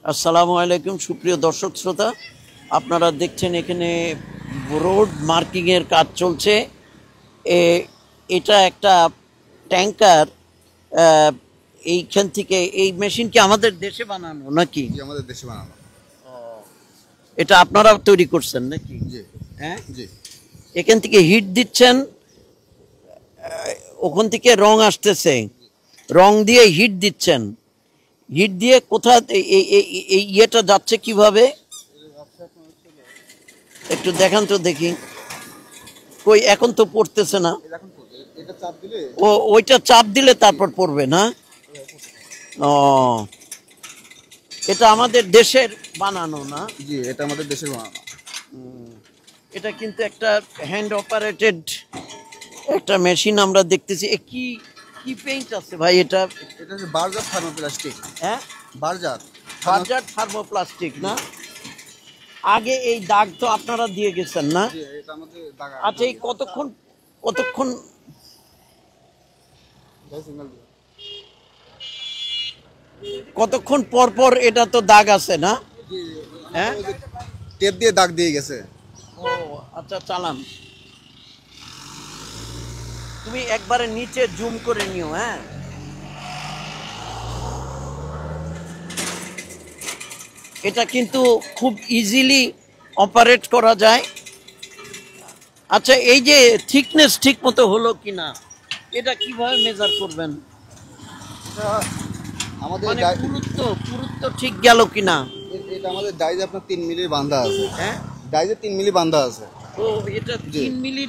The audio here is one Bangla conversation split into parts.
আসসালামু আলাইকুম সুপ্রিয় দর্শক শ্রোতা, আপনারা দেখছেন এখানে রোড মার্কিংয়ের কাজ চলছে। এটা একটা ট্যাঙ্কার। এইখান থেকে এই মেশিন কি আমাদের দেশে বানানো নাকি? আমাদের দেশে বানানো। এটা আপনারা তৈরি করছেন নাকি? জি হ্যাঁ জি। এখান থেকে হিট দিচ্ছেন, ওখান থেকে রং আসতেছে, রং দিয়ে হিট দিচ্ছেন, হিট দিয়ে কোথা এই ইয়েটা যাচ্ছে কিভাবে একটু দেখান তো দেখি। কই এখন তো পড়তেছে না। ও ওইটা চাপ দিলে তারপর পড়বে না? ও এটা আমাদের দেশের বানানো না? জি, এটা আমাদের দেশের বানানো। এটা কিন্তু একটা হ্যান্ড অপারেটেড একটা মেশিন আমরা দেখতেছি। কি কি পেইন্ট আছে ভাই এটা? এটা হচ্ছে বারজার থার্মোপ্লাস্টিক। হ্যাঁ, বারজার থার্মোপ্লাস্টিক না? আগে এই দাগ তো আপনারা দিয়ে গেছেন না? এটা আমাদের দাগ। আচ্ছা, এই কতক্ষণ কতক্ষণ কতক্ষণ পর পর এটা তো দাগ আছে না? হ্যাঁ, টেপ দিয়ে দাগ দিয়ে গেছে। ও আচ্ছা, চালান। তুমি একবারে নিচে জুম করে নিও। হ্যাঁ, এটা কিন্তু খুব ইজিলি অপারেট করা যায়। আচ্ছা, এই যে থিকনেস ঠিক মতো হলো কিনা এটা কিভাবে মেজার করবেন? আমাদের মানে পুরুত্ব ঠিক গেল কিনা? এটা আমাদের ডাইজে আপনার 3 মিলি বাঁধা আছে। হ্যাঁ, ডাইজে 3 মিলি বাঁধা আছে। ও এটা 3 মিলি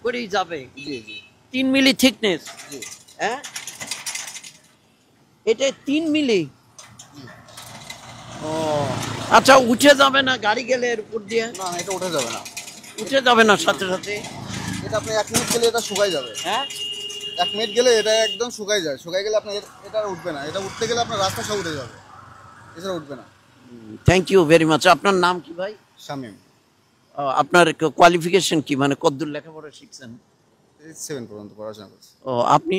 করেই যাবে? জি জি। 3 মিলি থিকনেস? জি। হ্যাঁ, এটা 3 মিলি। ও আচ্ছা, উঠে যাবে না গাড়ি গেলে এর উপর দিয়ে? না, এটা উঠে যাবে না। উঠে যাবে না সাথে সাথে? এটা আপনি 1 মিনিট গেলে এটা শুকাই যাবে। হ্যাঁ, 1 মিনিট গেলে এটা একদম শুকাই যায়। শুকাই গেলে আপনার এটা উঠবে না। এটা উঠতে গেলে আপনার রাস্তা সব উঠে যাবে, এছাড়া উঠবে না। Thank you very much. আপনার নাম কি ভাই? শামীম। আপনার কোয়ালিফিকেশন কি, মানে কতদূর লেখাপড়া শিখছেন? 7 পর্যন্ত পড়াশোনা করছি। ও আপনি?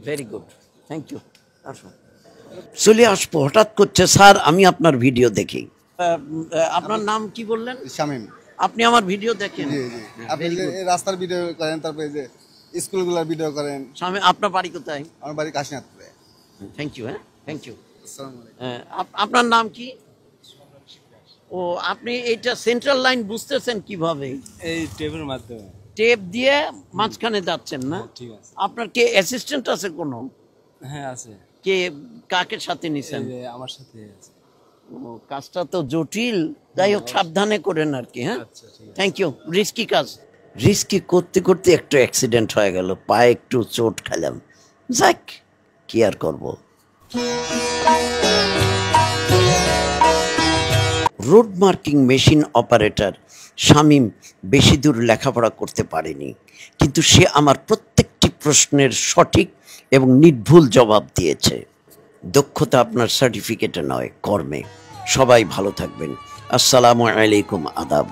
Very good, thank you. আসুন, চলে আসবো হঠাৎ করছে স্যার, আমি আপনার ভিডিও দেখি। আপনার নাম কি বললেন? শামীম। আপনি আমার ভিডিও দেখেন? জি জি। আপনি যে রাস্তার ভিডিও করেন, তারপরে যে স্কুলগুলোর ভিডিও করেন। স্বামী, আপনার বাড়ি কোথায়? আমার বাড়ি কাশীনাথপুরে। Thank you. হ্যাঁ, থ্যাংক ইউ। আসসালামু আলাইকুম। আপনার নাম কি? ও আপনি এইটা সেন্ট্রাল লাইন বুঝতেছেন কিভাবে? এই টেপের মাধ্যমে। টেপ দিয়ে মাঝখানে যাচ্ছেন না? ঠিক আছে। আপনার কে অ্যাসিস্ট্যান্ট আছে কোনো? হ্যাঁ আছে। কে, কাকে সাথে নিছেন? এই যে আমার সাথে আছে। ও কাজটা তো জটিল, যাই হোক সাবধানে করেন আর কি। হ্যাঁ, আচ্ছা ঠিক আছে। Thank you. রিস্কি কাজ, রিস্কি করতে করতে একটু অ্যাক্সিডেন্ট হয়ে গেল, পায়ে একটু চোট খেলাম, যাক কি আর করব। Road marking machine operator Shamim বেশি দূর লেখাপড়া করতে পারেনি, কিন্তু সে আমার প্রত্যেকটি প্রশ্নের সঠিক এবং নির্ভুল জবাব দিয়েছে। দক্ষতা আপনার সার্টিফিকেটে নয়, কর্মে। সবাই ভালো থাকবেন। আসসালামু আলাইকুম, আদাব।